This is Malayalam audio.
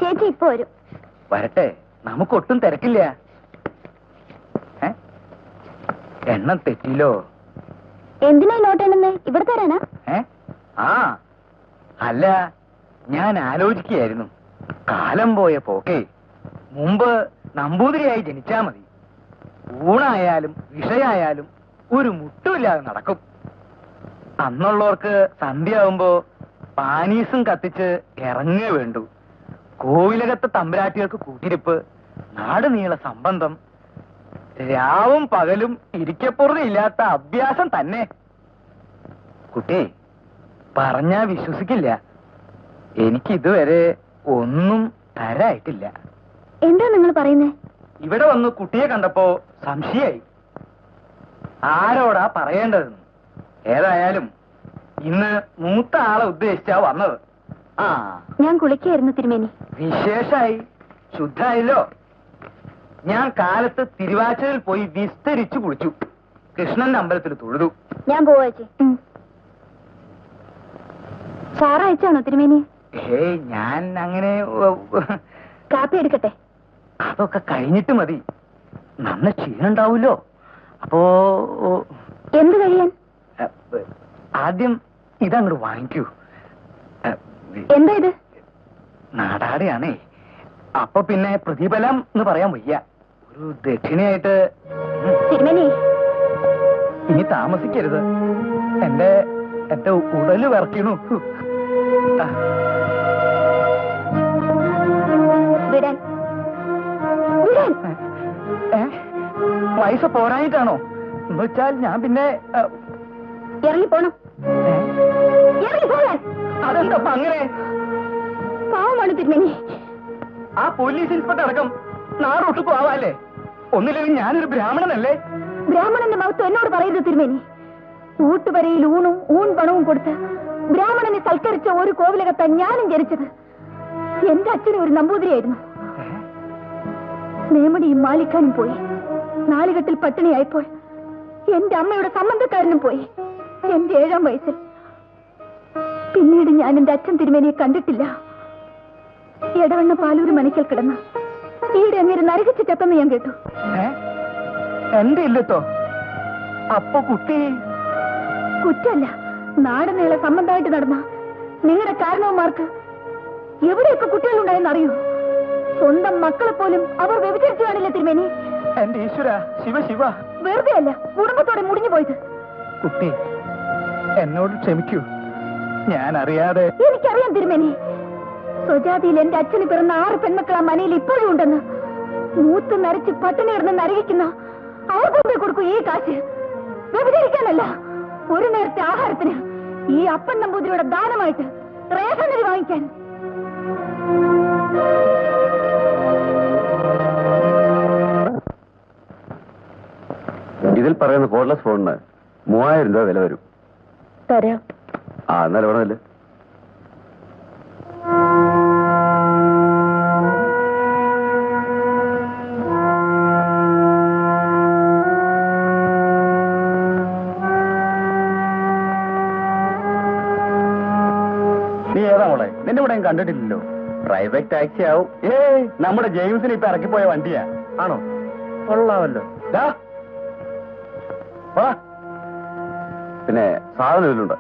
ചേച്ചി ഇപ്പൊ വരും. വരട്ടെ, നമുക്കൊട്ടും തിരക്കില്ല. എണ്ണം തെറ്റിലോ? എന്തിനാ നോട്ടെണ്ണുന്നേ? ഇവിടെ തരാനാ? ആ അല്ല, ഞാൻ ആലോചിക്കുകയായിരുന്നു, കാലം പോയ പോക്കേ മുമ്പ് നമ്പൂതിരിയായി ജനിച്ചാ മതി. ഊണായാലും വിഷയായാലും ഒരു മുട്ടുമില്ലാതെ നടക്കും. അന്നുള്ളവർക്ക് സന്ധ്യയാവുമ്പോ പാനീസും കത്തിച്ച് ഇറങ്ങേ വേണ്ടു. കോവിലകത്തെ തമ്പുരാട്ടികൾക്ക് കൂട്ടിരിപ്പ്, നാട് നീള സംബന്ധം, രാവും പകലും ഇരിക്കപ്പുറതില്ലാത്ത അഭ്യാസം തന്നെ. കുട്ടി പറഞ്ഞാ വിശ്വസിക്കില്ല, എനിക്കിതുവരെ ഒന്നും തരായിട്ടില്ല. എന്താ നിങ്ങൾ പറയുന്നേ? ഇവിടെ വന്ന് കുട്ടിയെ കണ്ടപ്പോ സംശയായി, ആരോടാ പറയേണ്ടതെന്ന്. ഏതായാലും ഇന്ന് മൂത്ത ആളെ ഉദ്ദേശിച്ചാ വന്നത്. ഞാൻ കുളിക്കായിരുന്നു തിരുമേനി. വിശേഷായി, ശുദ്ധായല്ലോ. ഞാൻ കാലത്ത് തിരുവാച്ചലിൽ പോയി വിസ്തരിച്ചു കുളിച്ചു, കൃഷ്ണന്റെ അമ്പലത്തിൽ തൊഴുതു. ഞാൻ പോവാ ചേച്ചി. സാറ അയച്ചാണോ തിരുമേനി? ഏയ്, ഞാൻ അങ്ങനെ. കാപ്പി എടുക്കട്ടെ? അതൊക്കെ കഴിഞ്ഞിട്ട് മതി, നന്ന ക്ഷീണുണ്ടാവൂലോ. അപ്പോ എന്ത് കഴിയാൻ? ആദ്യം ഇതങ്ങോട്ട് വാങ്ങിക്കൂ. എന്താ ഇത്? നാടാടെയാണേ, അപ്പൊ പിന്നെ പ്രതിഫലം എന്ന് പറയാൻ വയ്യ, ഒരു ദക്ഷിണയായിട്ട്. തിരുമേനി, ഇനി താമസിക്കരുത്, എന്റെ ഉടല് വിറക്കണു. വിടാൻ പൈസ പോരായിട്ടാണോ? എന്നുവെച്ചാൽ ഞാൻ പിന്നെ ഇറങ്ങിപ്പോണം. അതെന്താ അങ്ങനെ? പാവമാണ് തിരുമേനി. ആ പോലീസ് ഇൻസ്പെക്ടർ അടക്കം നാടൊട്ടു പോവാല്ലേ? ഒന്നില്ലെങ്കിൽ ഞാനൊരു ബ്രാഹ്മണനല്ലേ? ബ്രാഹ്മണന്റെ മഹത്വം എന്നോട് പറയരുത് തിരുമേനി. ഊട്ടുവരയിൽ ഊൺ പണവും കൊടുത്ത് ബ്രാഹ്മണനെ സൽക്കരിച്ച ഒരു കോവിലകത്താൻ ഞാനും ജനിച്ചത്. എന്റെ അച്ഛനും ഒരു നമ്പൂതിരിയായിരുന്നു. നേമടിയും മാലിക്കാനും പോയി, നാലുകെട്ടിൽ പട്ടിണിയായപ്പോൾ എന്റെ അമ്മയുടെ സംബന്ധക്കാരനും പോയി എന്റെ 7ാം വയസ്സിൽ. പിന്നീട് ഞാൻ എന്റെ അച്ഛൻ തിരുമേനിയെ കണ്ടിട്ടില്ല. എടവണ്ണ പാലൂര് മനയ്ക്കൽ കിടന്ന് ഈടെ അങ്ങേര് നരകിച്ച് ചത്തെന്ന് ഞാൻ കേട്ടു. എന്റെ ഇല്ലത്തോ? അപ്പൊ കുട്ടി കുറ്റല്ല, നാടനീളെ സംബന്ധമായിട്ട് നടന്ന നിങ്ങളുടെ കാരണവന്മാർക്ക് എവിടെയൊക്കെ കുട്ടികളുണ്ടായെന്ന് അറിയൂ. സ്വന്തം മക്കളെ പോലും അവർ വ്യഭിചരിച്ചു കാണില്ല തിരുമേനി. എന്റെ ഈശ്വര, ശിവ ശിവ. വെറുതെ അല്ല, കുടുംബത്തോടെ മുടിഞ്ഞു പോയത്. കുട്ടി എന്നോട് ക്ഷമിക്കൂ, ഞാൻ അറിയാതെ. എനിക്കറിയാം തിരുമേനി, സ്വജാതിയിൽ എന്റെ അച്ഛന് പിറന്ന 6 പെൺമക്കൾ ആ മനയിൽ ഇപ്പോഴും ഉണ്ടെന്ന്. മൂത്ത് നരച്ച് പട്ടിണി ഇടുന്ന് നരകിക്കുന്ന അവർക്കൊക്കെ കൊടുക്കൂ ഈ കാശ്. വ്യഭിചരിക്കാനല്ല, ഒരു നേരത്തെ ആഹാരത്തിന് ഈ അപ്പൻ നമ്പൂതിരിയുടെ ദാനമായിട്ട് റേഷനരി വാങ്ങിക്കാൻ. ഇതിൽ പറയുന്ന കോഡ്ലെസ് ഫോണിന് 3000 രൂപ വില വരും. തരാം. എന്നാലും വേണമല്ലേ? നീ ഏതാ മോളെ? നിന്റെ ഇവിടെ കണ്ടിട്ടില്ലല്ലോ. പ്രൈവറ്റ് ടാക്സി ആവും. നമ്മുടെ ജെയിംസിന് ഇപ്പൊ ഇറക്കിപ്പോയ വണ്ടിയാ. ആണോ? കൊള്ളാമല്ലോ. പിന്നെ സാധനം ഇതിലുണ്ട്.